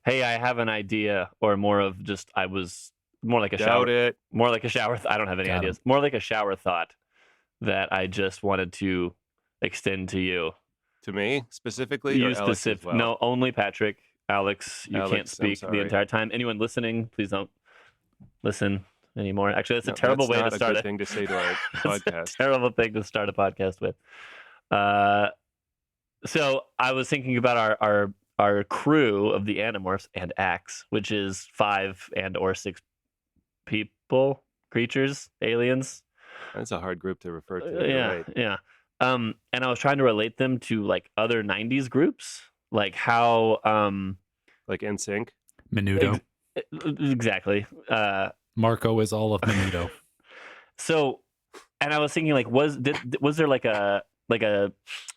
hey, I have an idea, or more of just I was more like a Doubt shower, it. more like a shower. I don't have any Got ideas. More like a shower thought that I just wanted to extend to you. To me specifically, or You Alex as specific? well? No, only Patrick. Alex, you can't Alex, I'm speak the sorry. entire time. Anyone listening, please don't listen anymore. Actually, that's No, a terrible way to that's not a start good it. thing to say to our That's a podcast. terrible thing to start a podcast with. So I was thinking about our crew of the Animorphs and Axe, which is 5 and or 6 people, creatures, aliens. That's a hard group to refer to. You're Yeah, right. yeah. And I was trying to relate them to like other 90s groups, like how Like NSYNC. Menudo. exactly. Marco is all of Menudo. So, and I was thinking, like, was there like a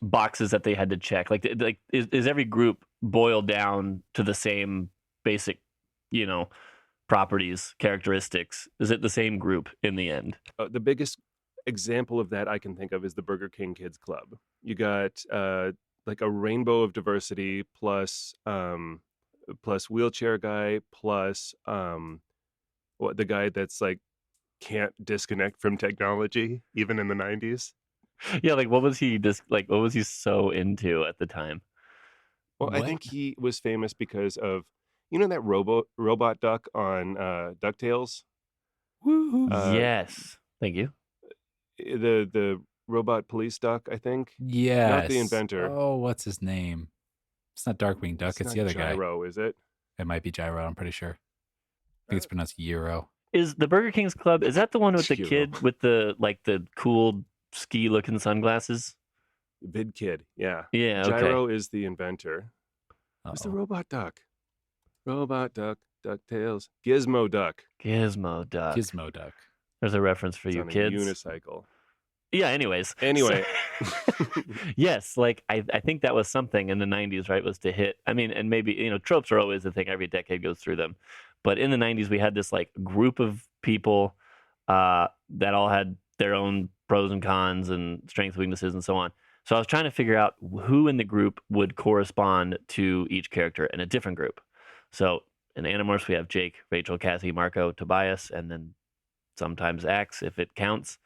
boxes that they had to check? Like is every group boiled down to the same basic, properties, characteristics? Is it the same group in the end? The biggest example of that I can think of is the Burger King Kids Club. You got like a rainbow of diversity plus wheelchair guy plus the guy that's like can't disconnect from technology even in the 90s. Yeah, like what was he so into at the time? Well, I What? think he was famous because of that robot duck on DuckTales. Woohoo. Yes, thank you. The robot police duck, I think. Yes. Not the inventor. Oh, what's his name? It's not Darkwing Duck. It's the other guy. Gyro, is it? It might be Gyro. I'm pretty sure. I think it's pronounced Euro. Is the Burger King's Club? Is that the one with the Hero. kid with the cool ski looking sunglasses? Vid Kid, yeah. Yeah, okay. Gyro is the inventor. Who's the Uh-oh. robot duck? Robot duck, DuckTales. Gizmo duck. Gizmo Duck. Gizmo Duck. There's a reference for It's you on a kids. unicycle. Yeah. Anyways. Anyway. So- yes, like I think that was something in the 90s, right? Was to hit. I mean, and maybe tropes are always the thing. Every decade goes through them, but in the 90s we had this like group of people that all had their own pros and cons and strengths, weaknesses, and so on. So I was trying to figure out who in the group would correspond to each character in a different group. So in Animorphs we have Jake, Rachel, Cassie, Marco, Tobias, and then sometimes Axe if it counts.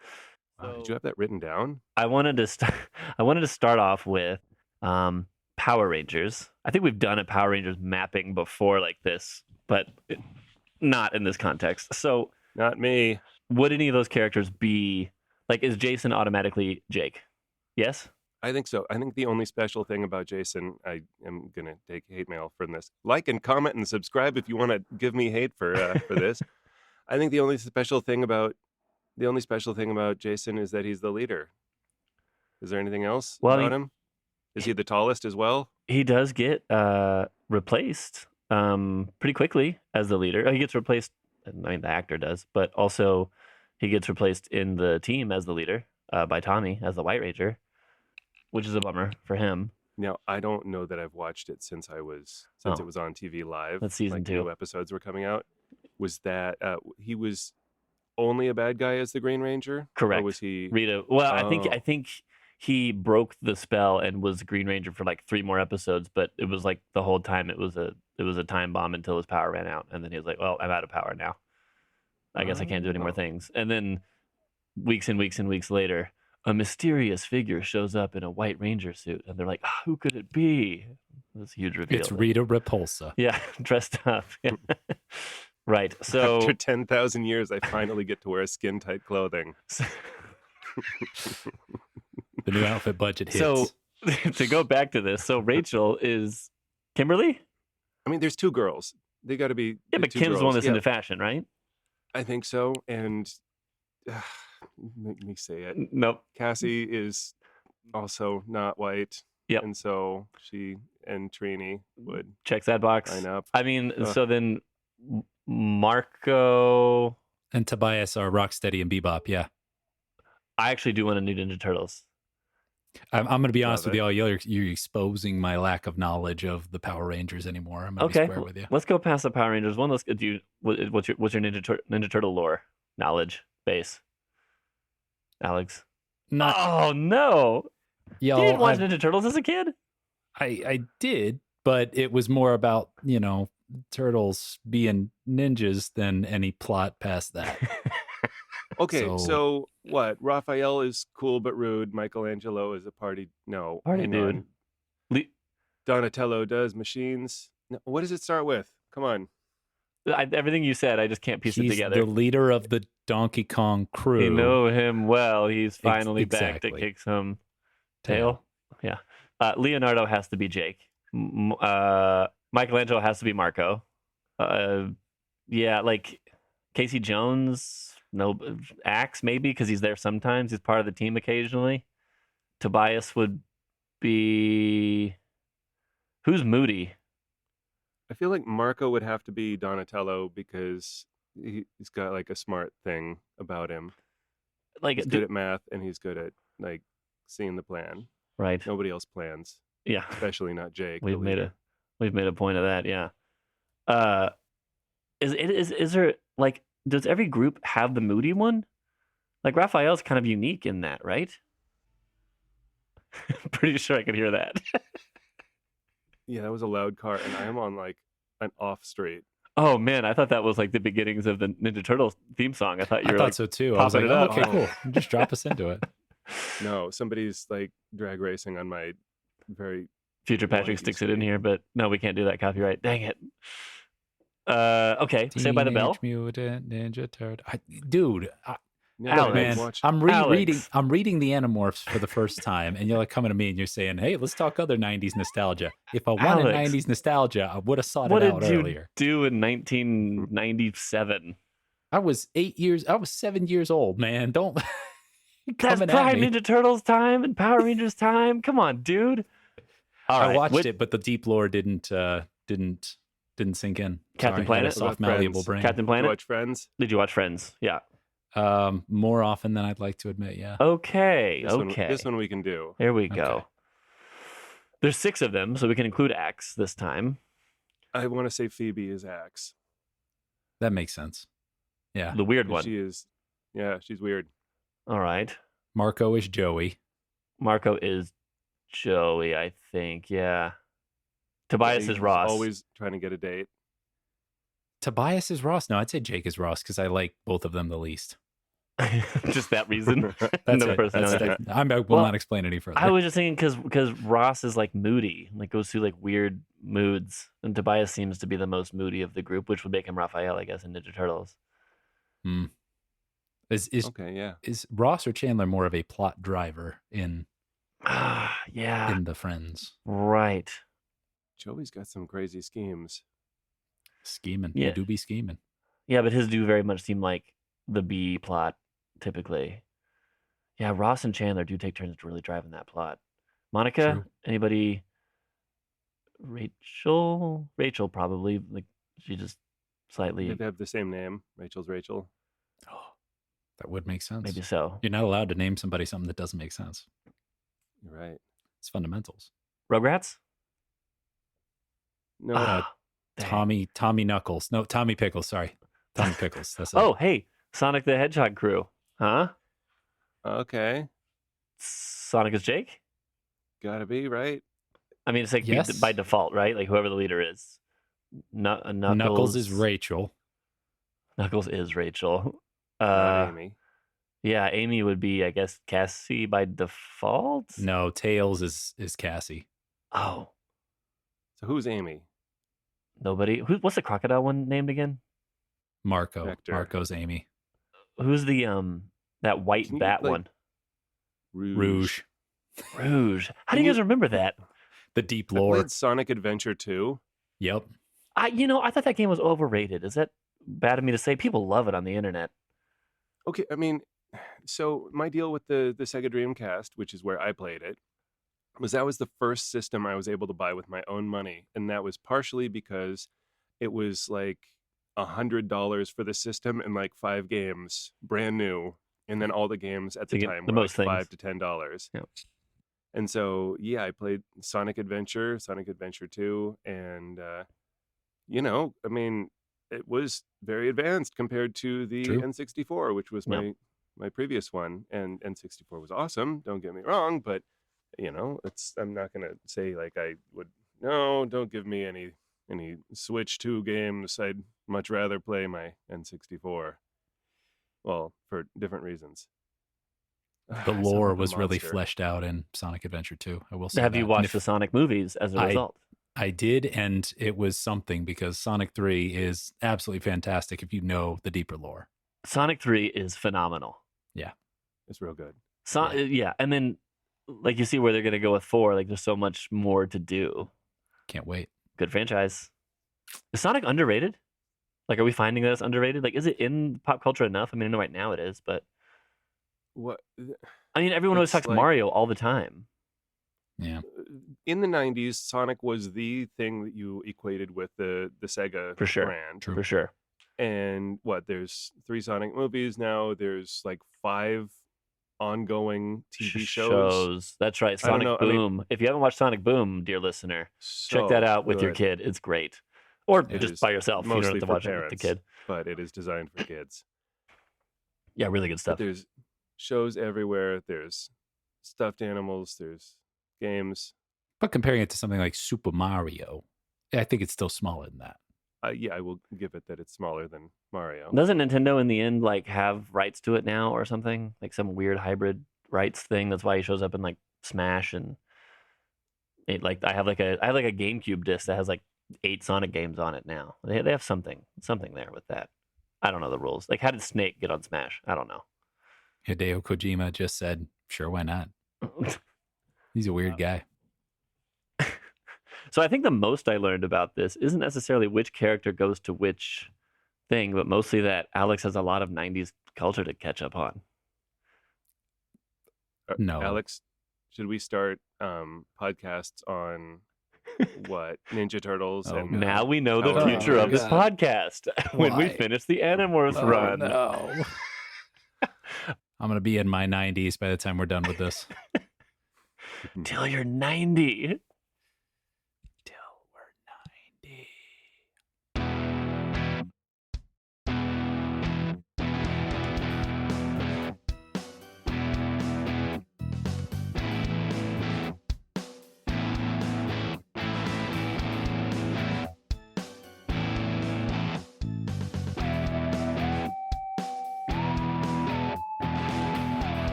Did you have that written down? I wanted to start off with Power Rangers. I think we've done a Power Rangers mapping before like this, but not in this context. So Not me. would any of those characters be like, is Jason automatically Jake? Yes? I think so. I think the only special thing about Jason, I am going to take hate mail from this. Like and comment and subscribe if you want to give me hate for this. I think the only special thing about Jason is that he's the leader. Is there anything else about him? Is he the tallest as well? He does get replaced pretty quickly as the leader. He gets replaced, I mean, the actor does, but also he gets replaced in the team as the leader by Tommy as the White Ranger, which is a bummer for him. Now, I don't know that I've watched it since it was on TV live. That's season like 2. New episodes were coming out. Was that he was only a bad guy as the Green Ranger? Correct. Or was he Rita? Well, Oh. I think he broke the spell and was Green Ranger for like 3 more episodes, but it was like the whole time it was a time bomb until his power ran out, and then he was like, "Well, I'm out of power now. I guess I can't do any more things." And then weeks and weeks and weeks later, a mysterious figure shows up in a White Ranger suit, and they're like, "Who could it be?" This huge reveal. It's Rita Repulsa. Yeah, dressed up. Yeah. Right. So After 10,000 years, I finally get to wear skin-tight clothing. The new outfit budget hits. So to go back to this, so Rachel is Kimberly? I mean, there's 2 girls. They got to be Yeah, but 2 Kim's the one that's girls. into fashion, right? I think so. And make me say it. Nope. Cassie is also not white. Yep. And so she and Trini would Checks that box. line up. I mean, so then Marco. And Tobias are Rocksteady and Bebop, yeah. I actually do want to do Ninja Turtles. I'm going to be honest Love with you. You're exposing my lack of knowledge of the Power Rangers anymore. I'm going to Okay, be square with you. let's go past the Power Rangers one. Let's do what's your Ninja Turtle lore knowledge base, Alex? Not, Oh no! y'all, You didn't watch Ninja Turtles as a kid? I did, but it was more about, turtles being ninjas than any plot past that. Okay, so what? Raphael is cool but rude. Michelangelo is a party. No, Party hang dude. on. Donatello does machines. No, what does it start with? Come on. Everything you said, I just can't piece it He's together. the leader of the Donkey Kong crew. You know him well. He's finally back to Exactly. kick some tail. Yeah. Leonardo has to be Jake. Michelangelo has to be Marco. Yeah, like Casey Jones, no, Axe maybe because he's there sometimes. He's part of the team occasionally. Tobias would be. Who's Moody? I feel like Marco would have to be Donatello because he's got like a smart thing about him. Like he's good at math and he's good at like seeing the plan. Right. Nobody else plans. Yeah. Especially not Jake. We've made a point of that. Yeah. Is there like, does every group have the Moody one? Like Raphael's kind of unique in that, right? Pretty sure I could hear that. Yeah, that was a loud car, and I am on like an off street. Oh man, I thought that was like the beginnings of the Ninja Turtles theme song. I thought you were thought like, so too. I was like, popping it okay, up. cool. Just drop us into it. No, somebody's like drag racing on my very Future Patrick sticks it in here, but no, we can't do that. Copyright. Dang it. Okay, Saved by the Bell. Mutant Ninja Turtle. Dude, Alex, man, I'm rereading. I'm reading the Animorphs for the first time, and you're like coming to me and you're saying, "Hey, let's talk other '90s nostalgia." If I wanted '90s nostalgia, I would have sought it out earlier. What did you do in 1997? I was 7 years old, man. Don't. That's prime Ninja Turtles time and Power Rangers time. Come on, dude. All right. I watched it, but the deep lore didn't sink in. Captain Planet, soft malleable brain. Did Captain Planet. you watch Friends? Did you watch Friends? Yeah. More often than I'd like to admit. Yeah. Okay. This one we can do. There we go. Okay. There's 6 of them, so we can include Axe this time. I want to say Phoebe is Axe. That makes sense. Yeah. The weird one. She is. Yeah, she's weird. All right. Marco is Joey. Marco is Joey, I think. Yeah. Tobias is Ross. Always trying to get a date. Tobias is Ross. No, I'd say Jake is Ross because I like both of them the least. Just that reason. That's it. I will not explain any further. I was just thinking because Ross is like moody, like goes through like weird moods, and Tobias seems to be the most moody of the group, which would make him Raphael, I guess, in Ninja Turtles. Hmm. Is Ross or Chandler more of a plot driver in the Friends? Right. Joey's got some crazy schemes. Scheming. Yeah. You do be scheming. Yeah, but his do very much seem like the B plot, typically. Yeah, Ross and Chandler do take turns really driving that plot. Monica? True. Anybody? Rachel? Rachel, probably. Like, she just slightly... They have the same name. Rachel's Rachel. Oh, that would make sense. Maybe so. You're not allowed to name somebody something that doesn't make sense. You're right. It's fundamentals. Rugrats? No. Tommy Knuckles. No, Tommy Pickles. Sorry. Tommy Pickles. That's Oh, hey. Sonic the Hedgehog crew. Huh? Okay. Sonic is Jake? Gotta be, right? I mean, it's like Yes. by default, right? Like whoever the leader is. Knuckles is Rachel. Knuckles is Rachel. Not Amy. Yeah, Amy would be, I guess, Cassie by default? No, Tails is Cassie. Oh. So who's Amy? Nobody. What's the crocodile one named again? Marco. Vector. Marco's Amy. Who's the that white Can you, bat like- one? Rouge. Rouge. How do you guys remember that? The deep I lore. played Sonic Adventure 2. Yep. I thought that game was overrated. Is that bad of me to say? People love it on the internet. Okay, I mean, so my deal with the Sega Dreamcast, which is where I played it, was that was the first system I was able to buy with my own money. And that was partially because it was like $100 for the system and like 5 games, brand new. And then all the games at the time were like $5 to $10. Yeah. And so, yeah, I played Sonic Adventure 2, and, I mean, it was very advanced compared to the True. N64, which was my previous one. And N64 was awesome, don't get me wrong, but, I'm not going to say like I would, no, don't give me any any Switch 2 games, I'd much rather play my N64. Well, for different reasons. The lore was really fleshed out in Sonic Adventure 2. I will say Have that. you watched the Sonic movies as a result? I did, and it was something because Sonic 3 is absolutely fantastic if you know the deeper lore. Sonic 3 is phenomenal. Yeah. It's real good. Yeah. And then, like, you see where they're going to go with 4. Like, there's so much more to do. Can't wait. Good franchise. Is Sonic underrated? Like, are we finding that it's underrated? Like, is it in pop culture enough? I mean, I know right now it is, but... What? I mean, everyone always talks Mario all the time. Yeah. In the 90s, Sonic was the thing that you equated with the Sega brand. For sure. And there's 3 Sonic movies now. There's like 5 ongoing TV shows. That's right. Sonic Boom. If you haven't watched Sonic Boom, dear listener, check that out with your kid. It's great. Or just by yourself. You don't have to watch it with the kid. But it is designed for kids. Yeah, really good stuff. But there's shows everywhere. There's stuffed animals. There's games. But comparing it to something like Super Mario, I think it's still smaller than that. I will give it that it's smaller than Mario. Doesn't Nintendo in the end like have rights to it now or something? Like some weird hybrid rights thing. That's why he shows up in like Smash and I have like a GameCube disc that has like 8 Sonic games on it now. They have something there with that. I don't know the rules. Like, how did Snake get on Smash? I don't know. Hideo Kojima just said, "Sure, why not?" He's a weird guy. So I think the most I learned about this isn't necessarily which character goes to which thing, but mostly that Alex has a lot of 90s culture to catch up on. No. Alex, should we start podcasts on what? Ninja Turtles? Now we know the future of this podcast when we finish the Animorphs run. No. I'm going to be in my 90s by the time we're done with this. Till you're 90.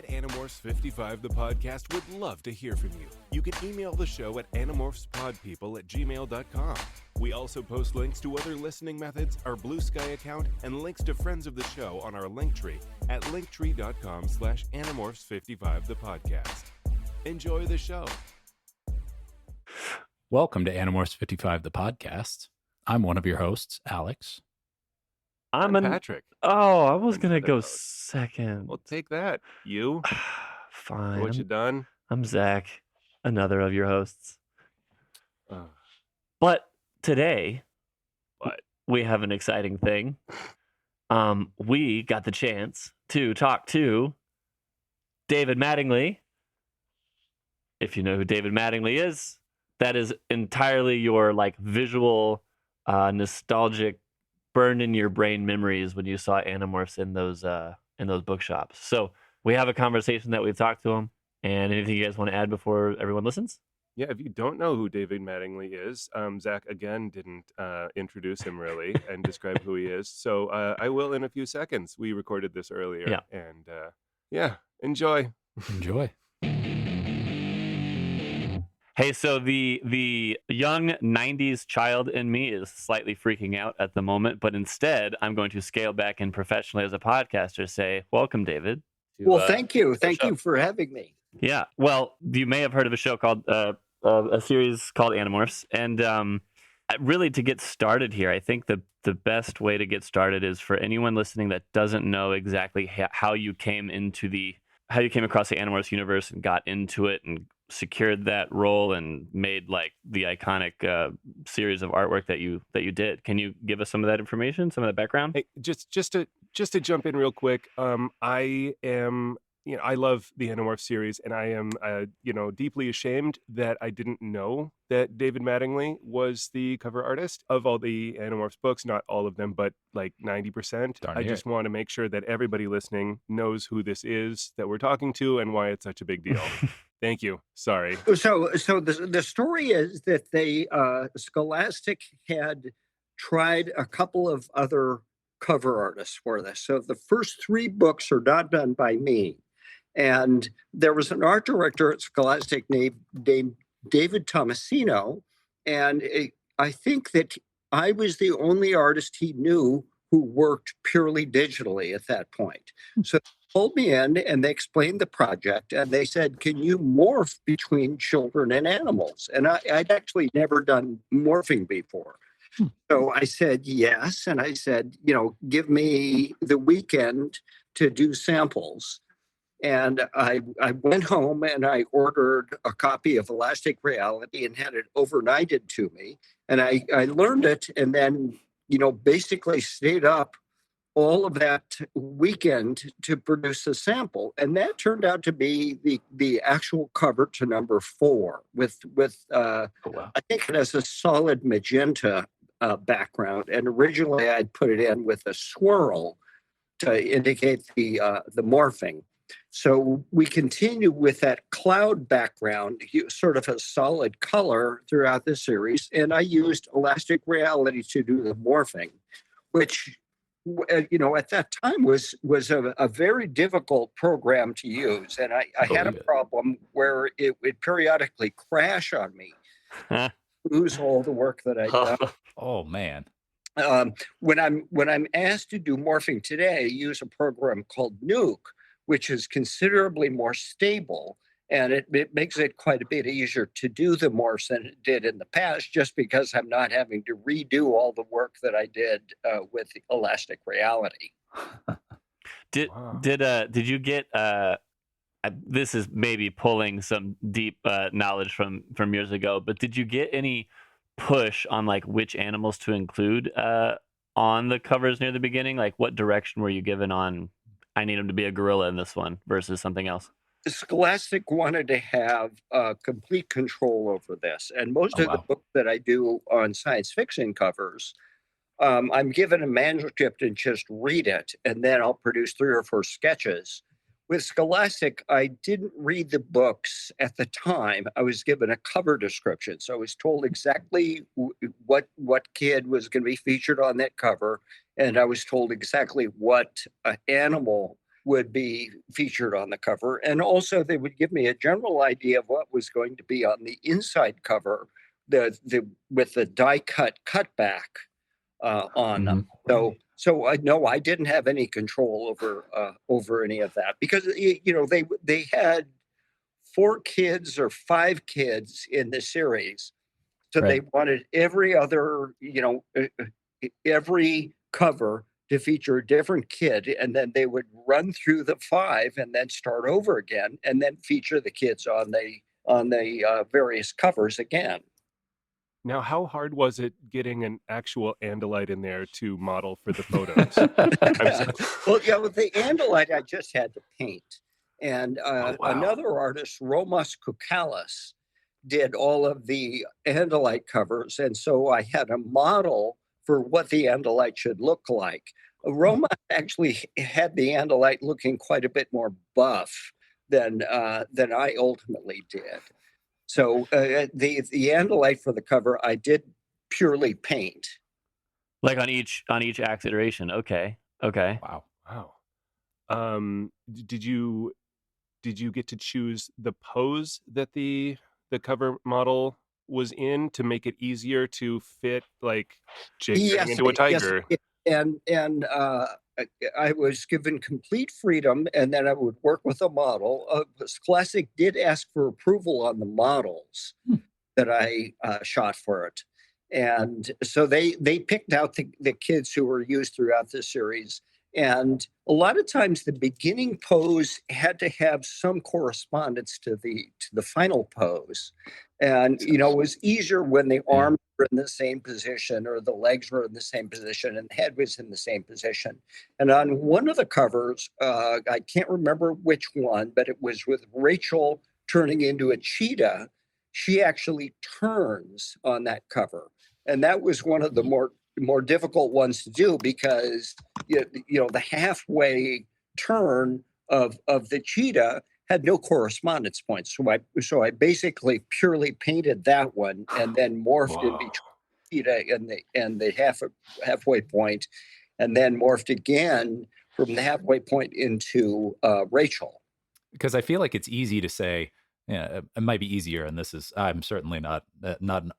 Animorphs 55 the podcast would love to hear from you. You can email the show at animorphspodpeople@gmail.com. We also post links to other listening methods, our Blue Sky account, and links to friends of the show on our Linktree at linktree.com/animorphs55 the podcast. Enjoy the show. Welcome to Animorphs 55 the podcast. I'm one of your hosts, Alex. I'm Patrick. Oh, I was going to go second. Well, take that. You? Fine. What you done? I'm Zach, another of your hosts. But today, we have an exciting thing. We got the chance to talk to David Mattingly. If you know who David Mattingly is, that is entirely your visual, nostalgic, burned in your brain memories when you saw Animorphs in those bookshops. So we have a conversation that we've talked to him. And anything you guys want to add before everyone listens? Yeah, if you don't know who David Mattingly is, Zach again didn't introduce him really and describe who he is. So I will in a few seconds. We recorded this earlier. Yeah. And enjoy. Enjoy. Hey, so the young 90s child in me is slightly freaking out at the moment, but instead I'm going to scale back and professionally as a podcaster say, welcome, David. Well, thank you. Thank you for having me. Yeah. Well, you may have heard of a show called, a series called Animorphs. And really to get started here, I think the best way to get started is for anyone listening that doesn't know exactly how you came across the Animorphs universe and got into it and secured that role and made the iconic series of artwork that you did. Can you give us some of that information, some of that background? Hey, just to jump in real quick, I am I love the Animorphs series, and I am, deeply ashamed that I didn't know that David Mattingly was the cover artist of all the Animorphs books. Not all of them, but like 90%. Darn I near just it. want to make sure that everybody listening knows who this is that we're talking to and why it's such a big deal. Thank you. Sorry. So the story is that they Scholastic had tried a couple of other cover artists for this. So the first three books are not done by me. And there was an art director at Scholastic named David Tomasino. And I think that I was the only artist he knew who worked purely digitally at that point. So they pulled me in and they explained the project. And they said, can you morph between children and animals? And I'd actually never done morphing before. So I said yes. And I said, give me the weekend to do samples. And I went home and I ordered a copy of Elastic Reality and had it overnighted to me. And I learned it and then, basically stayed up all of that weekend to produce a sample. And that turned out to be the actual cover to number 4 with Oh, wow. I think it has a solid magenta background. And originally I'd put it in with a swirl to indicate the morphing. So we continue with that cloud background, sort of a solid color throughout the series. And I used Elastic Reality to do the morphing, which, at that time was a very difficult program to use. And I had a problem where it would periodically crash on me, lose all the work that I'd done. Oh, man. When I'm asked to do morphing today, I use a program called Nuke, which is considerably more stable, and it makes it quite a bit easier to do the morphs than it did in the past, just because I'm not having to redo all the work that I did with Elastic Reality. Did you get? This is maybe pulling some deep knowledge from years ago, but did you get any push on like which animals to include on the covers near the beginning? Like, what direction were you given on? I need him to be a gorilla in this one versus something else. Scholastic wanted to have complete control over this, and most of the books that I do on science fiction covers, I'm given a manuscript and just read it, and then I'll produce 3 or 4 sketches. With Scholastic, I didn't read the books at the time. I was given a cover description, so I was told exactly what kid was going to be featured on that cover, and I was told exactly what animal would be featured on the cover. And also they would give me a general idea of what was going to be on the inside cover, with the die cut cutback on them. So I know I didn't have any control over any of that, because they had 4 kids or 5 kids in the series, so they wanted every cover to feature a different kid, and then they would run through the 5 and then start over again, and then feature the kids on the various covers again. Now, how hard was it getting an actual Andalite in there to model for the photos? With the Andalite, I just had to paint. And another artist, Romas Koukalis, did all of the Andalite covers. And so I had a model for what the Andalite should look like. Roma actually had the Andalite looking quite a bit more buff than I ultimately did. So the Andalite for the cover, I did purely paint. Like on each axe iteration. Okay. Wow. Did you get to choose the pose that the cover model was in to make it easier to fit like Jake into a tiger? Yes. And I was given complete freedom, and then I would work with a model. Classic did ask for approval on the models that I shot for it. And so they picked out the kids who were used throughout the series. And a lot of times the beginning pose had to have some correspondence to the final pose. And, it was easier when the arms were in the same position or the legs were in the same position and the head was in the same position. And on one of the covers, I can't remember which one, but it was with Rachel turning into a cheetah. She actually turns on that cover. And that was one of the more difficult ones to do because the halfway turn of the cheetah had no correspondence points. So I basically purely painted that one and then morphed in between cheetah and the halfway point, and then morphed again from the halfway point into Rachel. Because I feel like it's easy to say, yeah, it might be easier, and I'm certainly not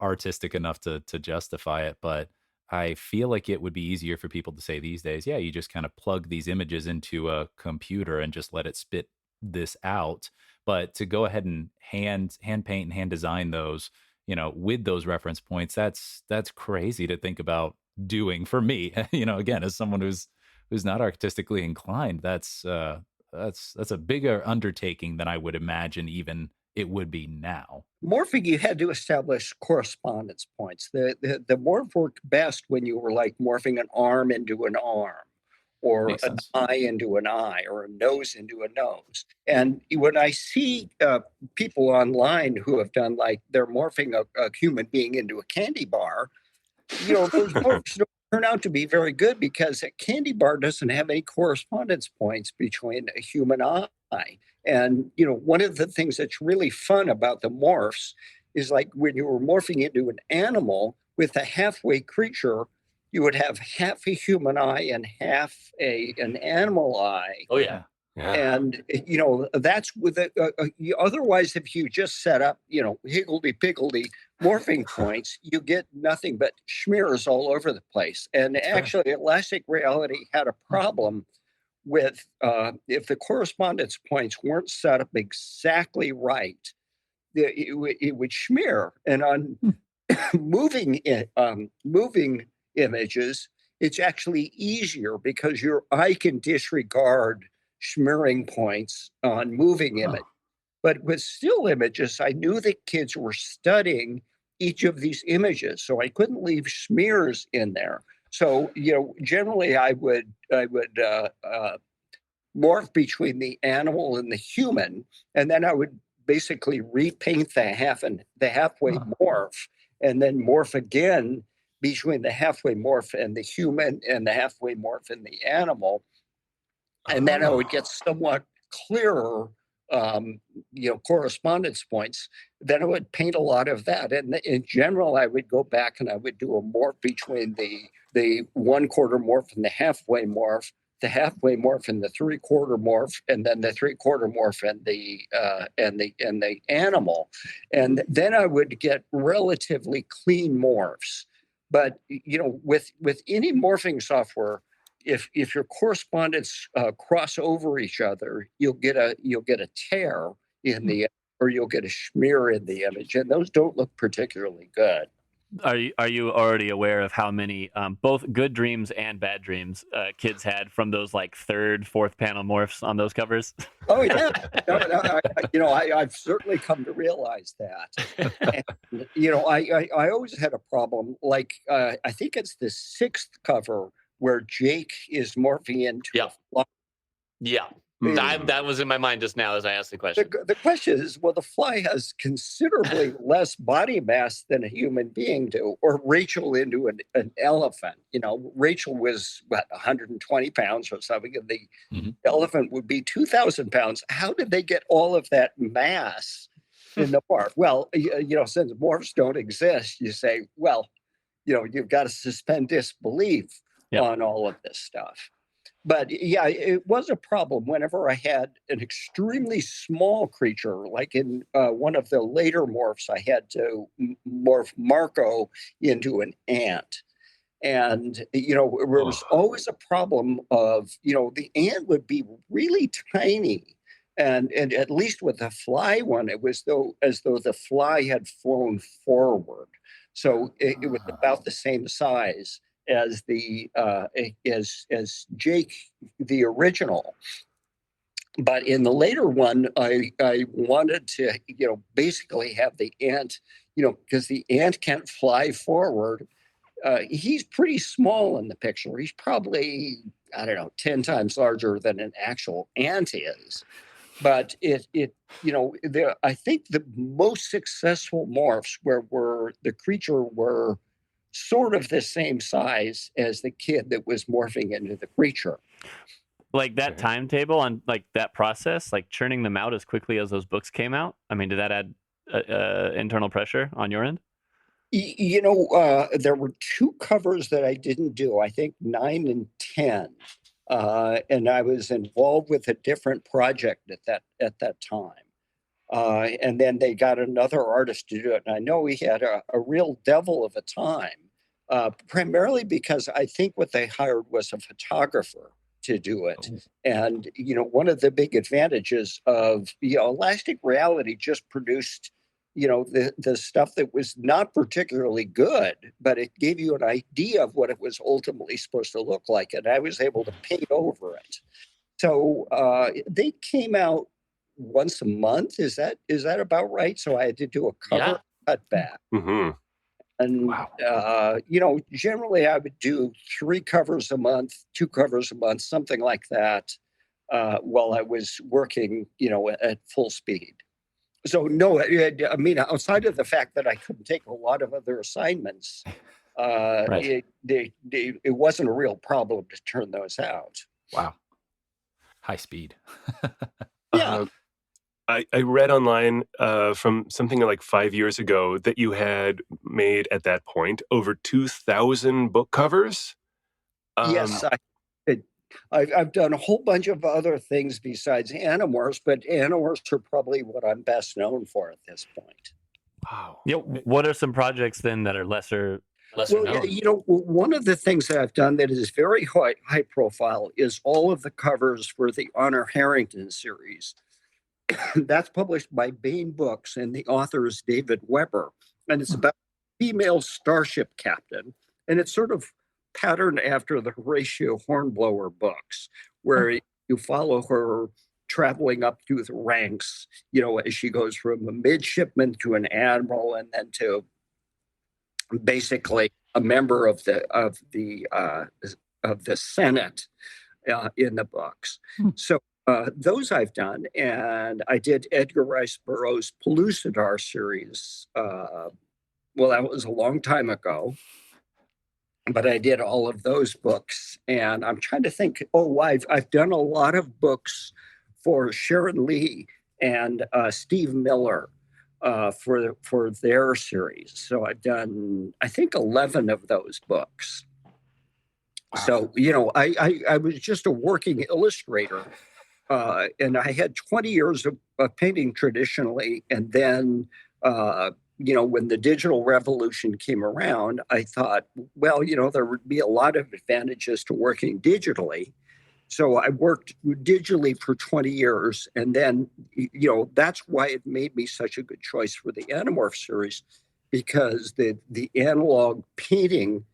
artistic enough to justify it, but I feel like it would be easier for people to say these days, yeah, you just kind of plug these images into a computer and just let it spit this out. But to go ahead and hand paint and hand design those, with those reference points, that's crazy to think about doing for me. Again, as someone who's not artistically inclined, that's a bigger undertaking than I would imagine even it would be now. Morphing, you had to establish correspondence points. The morph worked best when you were like morphing an arm into an arm, or an eye into an eye, or a nose into a nose. And when I see people online who have done they're morphing a human being into a candy bar, those morphs don't turn out to be very good because a candy bar doesn't have any correspondence points between a human eye. And, one of the things that's really fun about the morphs is when you were morphing into an animal with a halfway creature, you would have half a human eye and half an animal eye. Oh, yeah. Yeah. And, that's with it. Otherwise, if you just set up, higgledy-piggledy morphing points, you get nothing but smears all over the place. And actually, Elastic Reality had a problem with if the correspondence points weren't set up exactly right, it would smear. And on moving images, it's actually easier because your eye can disregard smearing points on moving image. But with still images, I knew that kids were studying each of these images, so I couldn't leave smears in there. So, generally I would morph between the animal and the human, and then I would basically repaint the halfway morph, and then morph again between the halfway morph and the human and the halfway morph and the animal. And then I would get somewhat clearer correspondence points. Then I would paint a lot of that. And in general, I would go back and I would do a morph between the 1/4 morph and the halfway morph and the 3/4 morph, and then the 3/4 morph and the animal. And then I would get relatively clean morphs. But with any morphing software, if your correspondents cross over each other, you'll get a tear in the, or you'll get a smear in the image, and those don't look particularly good. Are you already aware of how many both good dreams and bad dreams kids had from those third, fourth panel morphs on those covers? Oh yeah, I've certainly come to realize that. And, I always had a problem. I think it's the 6th cover where Jake is morphing into a fly. Yeah. That was in my mind just now as I asked the question. The question is, well, the fly has considerably less body mass than a human being do, or Rachel into an elephant. Rachel was 120 pounds or something, and the elephant would be 2,000 pounds. How did they get all of that mass in the morph? Well, since morphs don't exist, you say, well, you've got to suspend disbelief on all of this stuff. But yeah, it was a problem whenever I had an extremely small creature, like in one of the later morphs, I had to morph Marco into an ant. And, there was always a problem of, the ant would be really tiny. And at least with the fly one, it was as though the fly had flown forward. So it was about the same size as the as Jake the original. But in the later one, I wanted to, basically have the ant, because the ant can't fly forward. He's pretty small in the picture. He's probably, I don't know, 10 times larger than an actual ant is. But I think the most successful morphs were the creature were sort of the same size as the kid that was morphing into the creature. Like that timetable on like that process, like churning them out as quickly as those books came out. I mean, did that add internal pressure on your end? There were two covers that I didn't do. I think 9 and 10, and I was involved with a different project at that time. And then they got another artist to do it, and I know he had a real devil of a time, primarily because I think what they hired was a photographer to do it. And one of the big advantages of Elastic Reality just produced the stuff that was not particularly good, but it gave you an idea of what it was ultimately supposed to look like, and I was able to paint over it. So they came out once a month. Is that about right? So I had to do a cover cutback. Mm-hmm. And, generally I would do 3 covers a month, 2 covers a month, something like that, while I was working, at full speed. So, no, I mean, outside of the fact that I couldn't take a lot of other assignments, Right. it wasn't a real problem to turn those out. Wow. High speed. Yeah. I read online from something like 5 years ago that you had made at that point over 2,000 book covers. Yes, I've done a whole bunch of other things besides Animorphs, but Animorphs are probably what I'm best known for at this point. Wow. Yeah. What are some projects then that are lesser known? One of the things that I've done that is very high profile is all of the covers for the Honor Harrington series. That's published by Baen Books, and the author is David Weber. And it's about a female starship captain. And it's sort of patterned after the Horatio Hornblower books, where you follow her traveling up through the ranks, as she goes from a midshipman to an admiral, and then to basically a member of the Senate in the books. So those I've done, and I did Edgar Rice Burroughs' Pellucidar series. That was a long time ago, but I did all of those books, and I'm trying to think. I've done a lot of books for Sharon Lee and Steve Miller for their series. So I've done, I think, 11 of those books. Wow. So I was just a working illustrator. And I had 20 years of painting traditionally. And then, when the digital revolution came around, I thought, there would be a lot of advantages to working digitally. So I worked digitally for 20 years. And then, that's why it made me such a good choice for the Animorph series, because the analog painting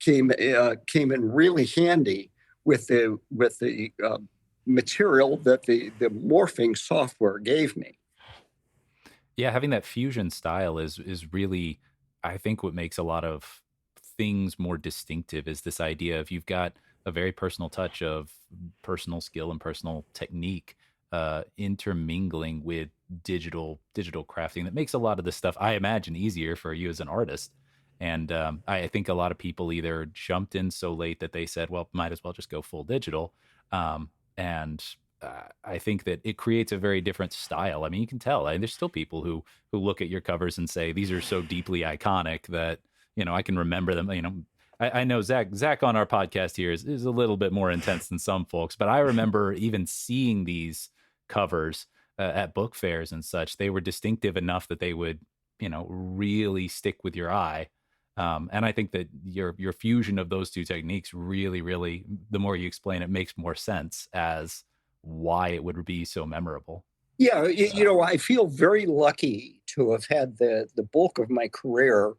came in really handy with the material that the morphing software gave me. Yeah, having that fusion style is really, I think, what makes a lot of things more distinctive is this idea of you've got a very personal touch of personal skill and personal technique intermingling with digital crafting that makes a lot of this stuff, I imagine, easier for you as an artist. And I think a lot of people either jumped in so late that they said, well, might as well just go full digital. And I think that it creates a very different style. I mean, you can tell. There's still people who look at your covers and say these are so deeply iconic that I can remember them. I know Zach on our podcast here is a little bit more intense than some folks, but I remember even seeing these covers at book fairs and such. They were distinctive enough that they would really stick with your eye. And I think that your fusion of those two techniques really, really, the more you explain it, makes more sense as why it would be so memorable. Yeah, I feel very lucky to have had the bulk of my career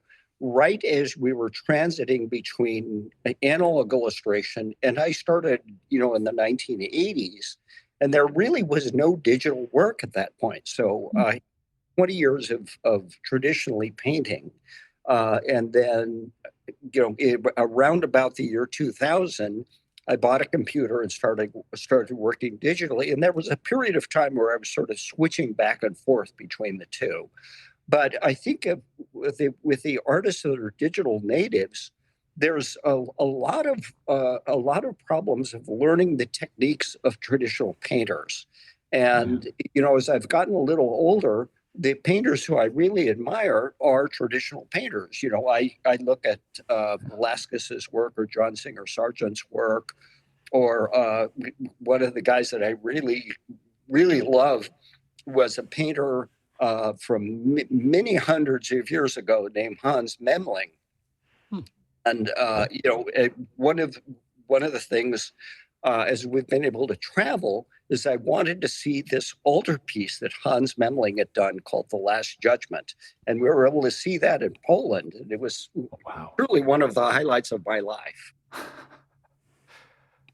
right as we were transiting between analog illustration, and I started, in the 1980s, and there really was no digital work at that point. So 20 years of traditionally painting. And then, around about the year 2000, I bought a computer and started working digitally. And there was a period of time where I was sort of switching back and forth between the two. But I think with the artists that are digital natives, there's a lot of problems of learning the techniques of traditional painters. And as I've gotten a little older, the painters who I really admire are traditional painters. I look at Velasquez's work or John Singer Sargent's work, or one of the guys that I really, really love was a painter from many hundreds of years ago named Hans Memling. And one of the things as we've been able to travel is I wanted to see this altarpiece that Hans Memling had done called The Last Judgment. And we were able to see that in Poland. And it was truly one of the highlights of my life.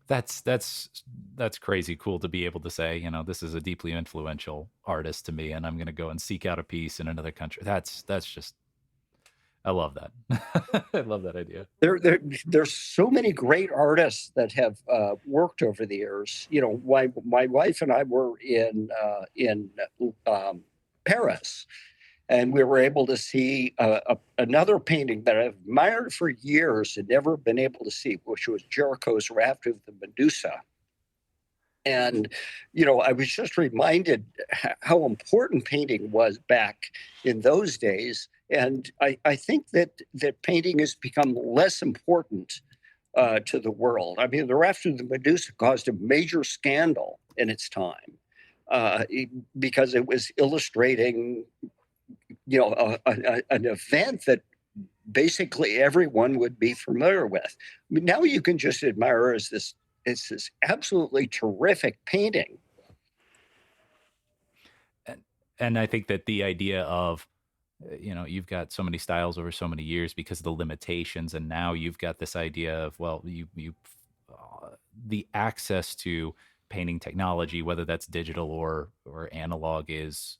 That's crazy cool to be able to say, this is a deeply influential artist to me, and I'm going to go and seek out a piece in another country. That's just, I love that. I love that idea. There's so many great artists that have worked over the years. My wife and I were in Paris, and we were able to see another painting that I've admired for years and never been able to see, which was Jericho's Raft of the Medusa. And, I was just reminded how important painting was back in those days. And I think that painting has become less important to the world. I mean, the Raft of the Medusa caused a major scandal in its time because it was illustrating, an event that basically everyone would be familiar with. I mean, now you can just admire it's this absolutely terrific painting. And I think that the idea of, you've got so many styles over so many years because of the limitations, and now you've got this idea of, well, the access to painting technology, whether that's digital or analog, is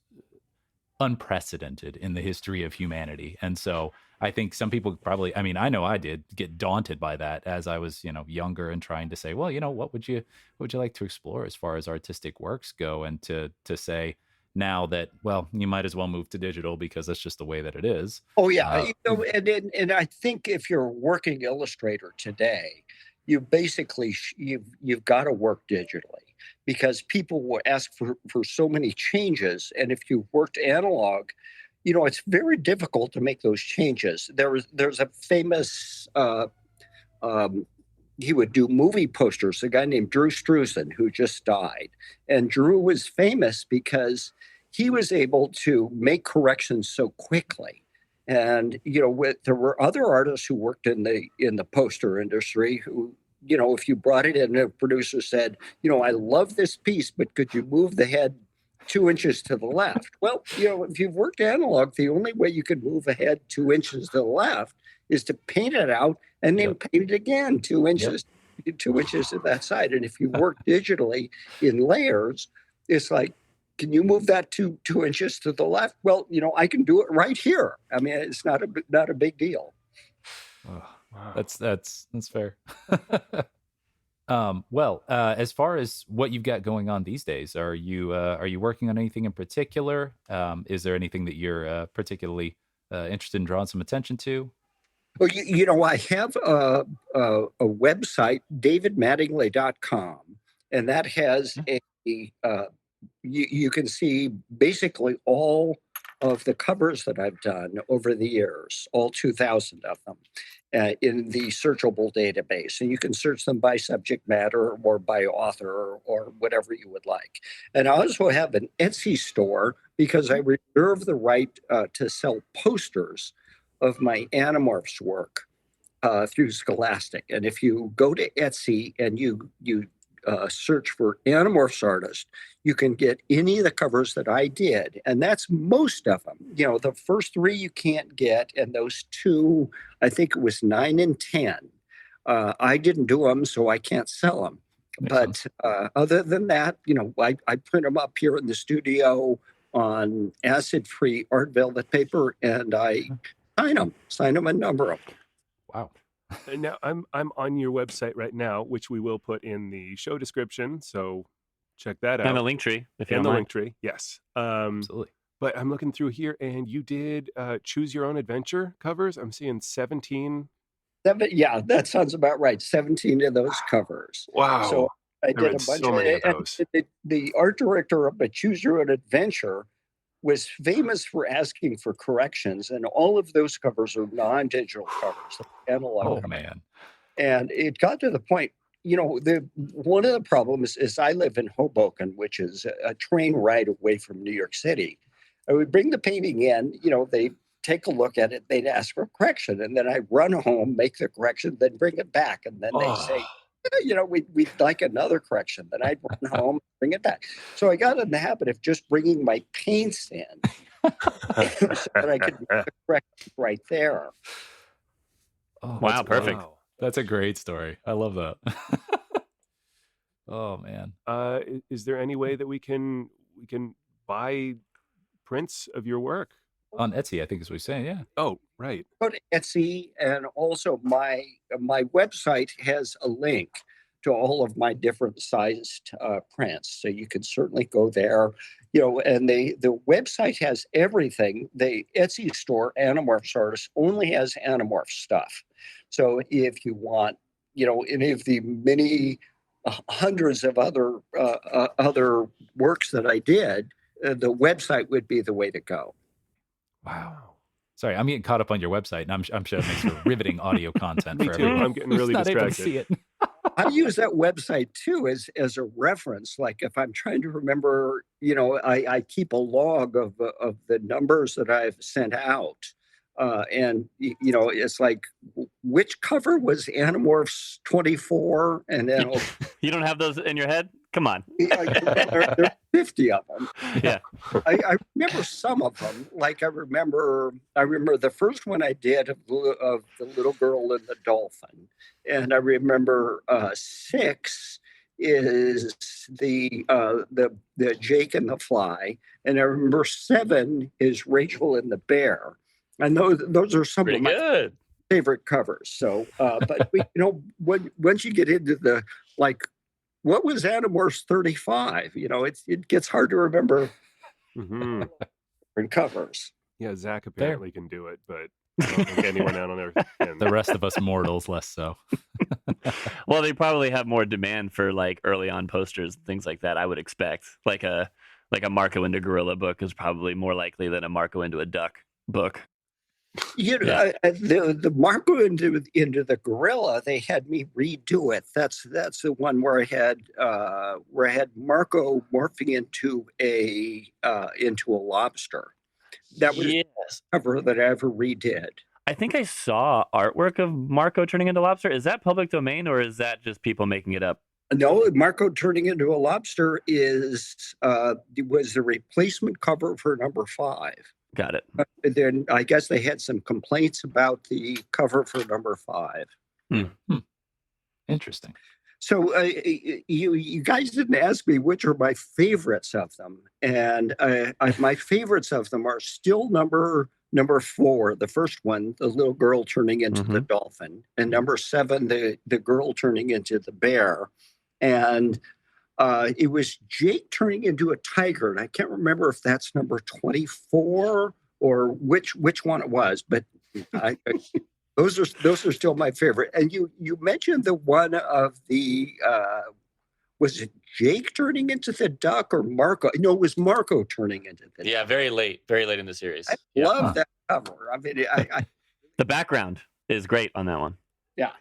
unprecedented in the history of humanity. And so I think some people probably, I know I did get daunted by that as I was, younger, and trying to say, well, what would you like to explore as far as artistic works go? And to say now that, well, you might as well move to digital because that's just the way that it is. Oh yeah. And I think if you're a working illustrator today, you basically, you've got to work digitally, because people will ask for so many changes. And if you've worked analog, it's very difficult to make those changes. There's a famous, he would do movie posters, a guy named Drew Struzan, who just died. And Drew was famous because he was able to make corrections so quickly. And, there were other artists who worked in the poster industry who, if you brought it in, a producer said, I love this piece, but could you move the head 2 inches to the left? Well, if you've worked analog, the only way you could move a head 2 inches to the left is to paint it out and then paint it again 2 inches, 2 inches to that side. And if you work digitally in layers, it's like, can you move that 2 inches to the left? Well, I can do it right here. I mean, it's not a big deal. Oh, wow. That's fair. Well, as far as what you've got going on these days, are you working on anything in particular? Is there anything that you're particularly interested in drawing some attention to? Well, I have a website, davidmattingly.com, and that has you can see basically all of the covers that I've done over the years, all 2,000 of them, in the searchable database. And you can search them by subject matter or by author or whatever you would like. And I also have an Etsy store because I reserve the right to sell posters of my Animorphs work through Scholastic. And if you go to Etsy and you search for Animorphs artist, you can get any of the covers that I did, and that's most of them. The first 3 you can't get, and those 2, I think it was 9 and 10. I didn't do them, so I can't sell them. But other than that, I print them up here in the studio on acid-free art velvet paper, and I sign them and number them. Wow. And now I'm on your website right now, which we will put in the show description. So check that out. And the link tree, if you and don't the mind. link tree, yes. Absolutely. But I'm looking through here, and you did choose your own adventure covers. I'm seeing 17. Yeah, that sounds about right. 17 of those covers. Wow. So I did a bunch so many of those. The art director of a Choose Your Own Adventure was famous for asking for corrections, and all of those covers are non-digital covers, analog covers. Man. And it got to the point, one of the problems is I live in Hoboken, which is a train ride away from New York City. I would bring the painting in, they take a look at it, they'd ask for a correction, and then I run home, make the correction, then bring it back, and then they say, we'd like another correction. Then I'd run home, bring it back. So I got in the habit of just bringing my paints in so that I could make the correction right there. Oh, Wow, perfect. Wow. That's a great story. I love that. Oh man. Is there any way that we can buy prints of your work? On Etsy, I think is what he's saying. Yeah. Oh, right. Go to Etsy, and also my website has a link to all of my different sized prints, so you can certainly go there. And the website has everything. The Etsy store, Animorphs Artist, only has Animorph stuff. So if you want, any of the many hundreds of other works that I did, the website would be the way to go. Wow. Sorry, I'm getting caught up on your website, and I'm sure it makes for riveting audio content Me for too. everyone. I'm getting really who's not able to distracted. see it. I use that website too as a reference. Like if I'm trying to remember, I keep a log of the numbers that I've sent out. And it's like, which cover was Animorphs 24? And then You don't have those in your head? Come on. there are 50 of them. Yeah. I remember some of them. Like I remember the first one I did of the little girl and the dolphin, and I remember 6 is the Jake and the fly, and I remember 7 is Rachel and the bear. And those are some Pretty of my good. favorite covers. So, but once you get into the what was Animorphs 35? It gets hard to remember different covers. Yeah, Zach apparently can do it, but I don't think anyone out on there can. The rest of us mortals, less so. Well, they probably have more demand for early on posters and things like that, I would expect. Like a Marco into Gorilla book is probably more likely than a Marco into a duck book. The Marco into the gorilla, they had me redo it. That's the one where I had Marco morphing into a lobster. That was the cover that I ever redid. I think I saw artwork of Marco turning into lobster. Is that public domain, or is that just people making it up? No, Marco turning into a lobster was the replacement cover for number 5. Got it. Then I guess they had some complaints about the cover for number 5. Interesting. So you guys didn't ask me which are my favorites of them, and my favorites of them are still number 4, the first one, the little girl turning into the dolphin, and number 7, the girl turning into the bear, and it was Jake turning into a tiger, and I can't remember if that's number 24 or which one it was, but those are still my favorite. And you mentioned the one of the was it Jake turning into the duck or Marco? No, it was Marco turning into the duck. Yeah, very late in the series. I love that cover. I mean, the background is great on that one. Yeah.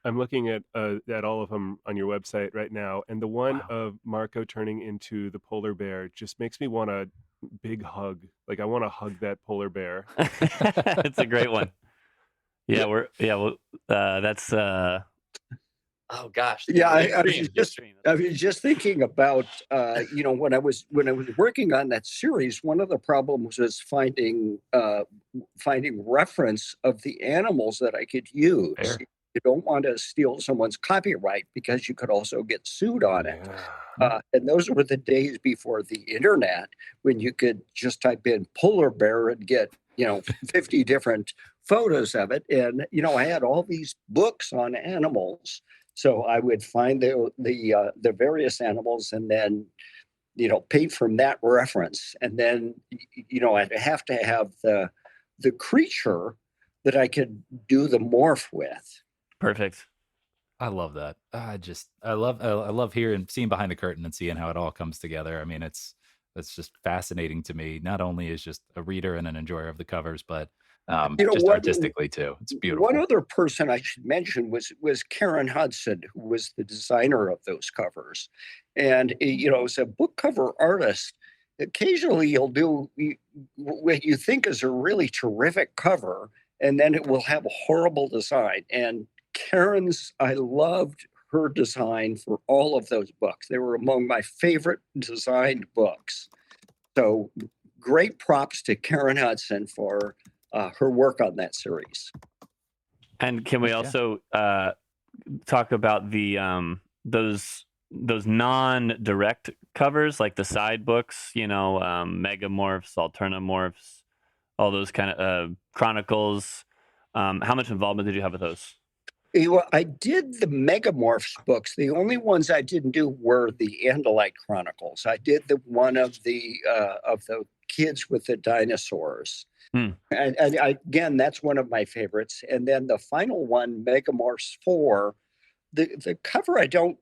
I'm looking at all of them on your website right now, and the one of Marco turning into the polar bear just makes me want a big hug. Like I want to hug that polar bear. It's a great one. Yeah, that's Oh gosh. Yeah, I was Good just dream. I was just thinking about when I was working on that series, one of the problems was finding reference of the animals that I could use. Fair. You don't want to steal someone's copyright because you could also get sued on it. Yeah. And those were the days before the internet, when you could just type in polar bear and get 50 different photos of it. And I had all these books on animals, so I would find the various animals and then paint from that reference. And then I'd have to have the creature that I could do the morph with. Perfect. I love that. I love hearing, seeing behind the curtain and seeing how it all comes together. I mean, it's just fascinating to me. Not only as just a reader and an enjoyer of the covers, but just artistically too. It's beautiful. One other person I should mention was Karen Hudson, who was the designer of those covers. And as a book cover artist, occasionally you'll do what you think is a really terrific cover, and then it will have a horrible design. And I loved her design for all of those books. They were among my favorite designed books. So great props to Karen Hudson for her work on that series. And can we also talk about the those non-direct covers, like the side books, Megamorphs, Alternamorphs, all those kind of Chronicles? How much involvement did you have with those? I did the Megamorphs books. The only ones I didn't do were the Andalite Chronicles. I did the one of the kids with the dinosaurs. And again, that's one of my favorites. And then the final one, Megamorphs 4, the cover, I don't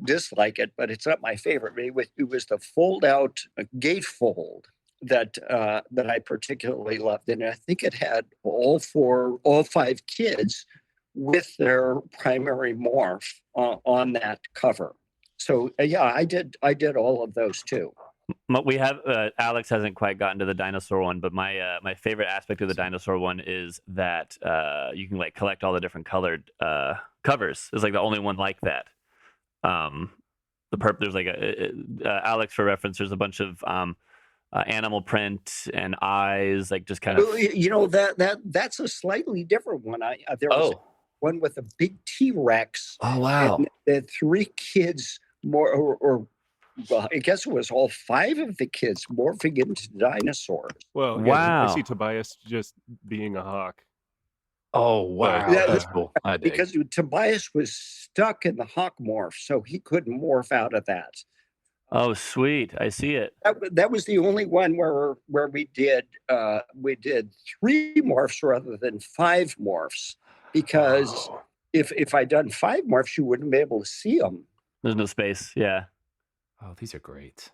dislike it, but it's not my favorite. It was the fold-out gatefold that I particularly loved, and I think it had all 5 kids with their primary morph on that cover. So I did all of those too. We have Alex hasn't quite gotten to the dinosaur one, but my favorite aspect of the dinosaur one is that you can collect all the different colored covers. It's the only one like that. There's Alex, for reference, there's a bunch of animal print and eyes, just kind of. That's a slightly different one. There was one with a big T-Rex. Oh wow! And the 3 kids well, I guess it was all 5 of the kids morphing into dinosaurs. Well, wow! I see Tobias just being a hawk. Oh wow, that's cool. Because Tobias was stuck in the hawk morph, so he couldn't morph out of that. Oh, sweet! I see it. That was the only one where we did 3 morphs rather than 5 morphs, because if I'd done 5 morphs, you wouldn't be able to see them. There's no space. Yeah. Oh, these are great.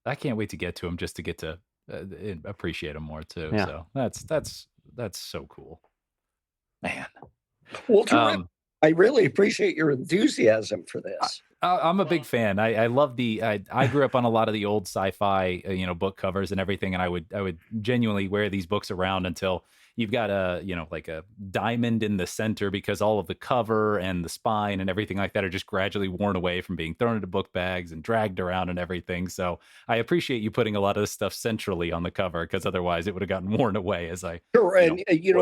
I can't wait to get to them, just to get to appreciate them more too. Yeah. So that's so cool, man. Well, I really appreciate your enthusiasm for this. I'm a big fan. I love I grew up on a lot of the old sci-fi, book covers and everything, and I would genuinely wear these books around until you've got a diamond in the center, because all of the cover and the spine and everything like that are just gradually worn away from being thrown into book bags and dragged around and everything. So I appreciate you putting a lot of this stuff centrally on the cover, because otherwise it would have gotten worn away as I wore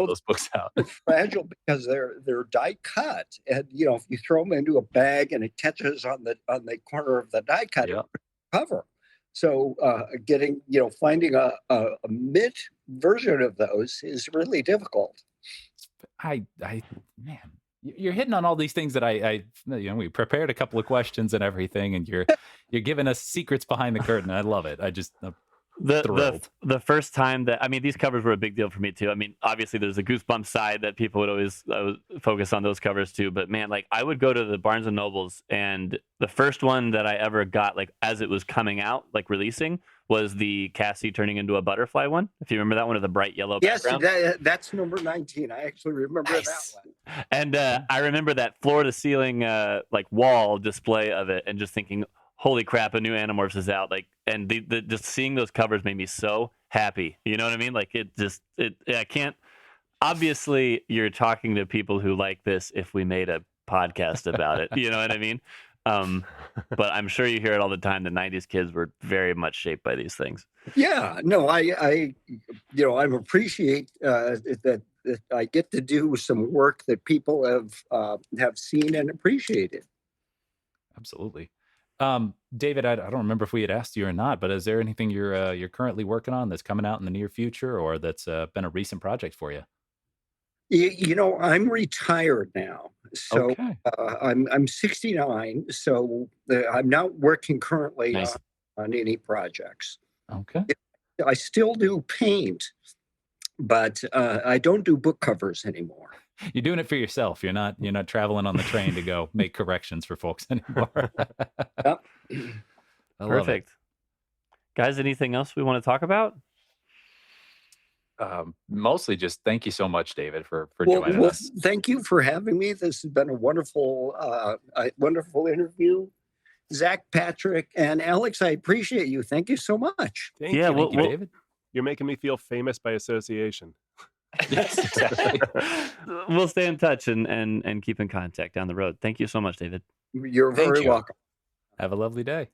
those books out. They're fragile because they're die cut, and if you throw them into a bag and it catches on the corner of the die cut cover. So finding a mint version of those is really difficult. Man, you're hitting on all these things that we prepared a couple of questions and everything, and you're giving us secrets behind the curtain. I love it. I'm the first time that, these covers were a big deal for me too. Obviously there's a Goosebumps side that people would always focus on those covers too, but man, I would go to the Barnes and Nobles, and the first one that I ever got, as it was coming out, releasing, was the Cassie turning into a butterfly one. If you remember that one with the bright yellow background. Yes, that's number 19. I actually remember that one. And I remember that floor to ceiling wall display of it, and just thinking, holy crap, a new Animorphs is out. And just seeing those covers made me so happy. You know what I mean? I can't, obviously you're talking to people who like this if we made a podcast about it. You know what I mean? But I'm sure you hear it all the time. The 90s kids were very much shaped by these things. Yeah, no, I appreciate that I get to do some work that people have seen and appreciated. Absolutely. David, I don't remember if we had asked you or not, but is there anything you're currently working on that's coming out in the near future, or that's been a recent project for you? I'm retired now, so Okay. I'm 69, so I'm not working currently Nice. on any projects. Okay. I still do paint, but I don't do book covers anymore. You're doing it for yourself. You're not traveling on the train to go make corrections for folks anymore. Yep. I love it. Perfect. Guys, anything else we want to talk about? Mostly just thank you so much, David, for joining us. Thank you for having me. This has been a wonderful interview. Zach, Patrick, and Alex, I appreciate you. Thank you so much. Thank you. Thank you, David. You're making me feel famous by association. Yes, exactly. We'll stay in touch and keep in contact down the road. Thank you so much, David. You're Thank very you. welcome. Have a lovely day.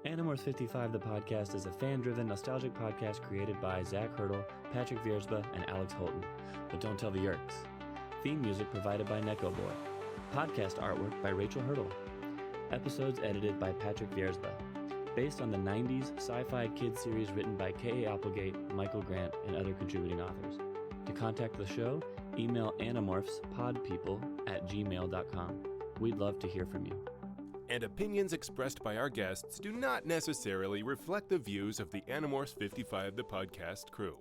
Animorphs 55, the podcast, is a fan-driven, nostalgic podcast created by Zach Hurdle, Patrick Viersba, and Alex Holton. But don't tell the Yeerks. Theme music provided by Neko Boy. Podcast artwork by Rachel Hurdle. Episodes edited by Patrick Viersba. Based on the 90s sci-fi kids series written by K.A. Applegate, Michael Grant, and other contributing authors. To contact the show, email animorphspodpeople@gmail.com. We'd love to hear from you. And opinions expressed by our guests do not necessarily reflect the views of the Animorphs 55 the podcast crew.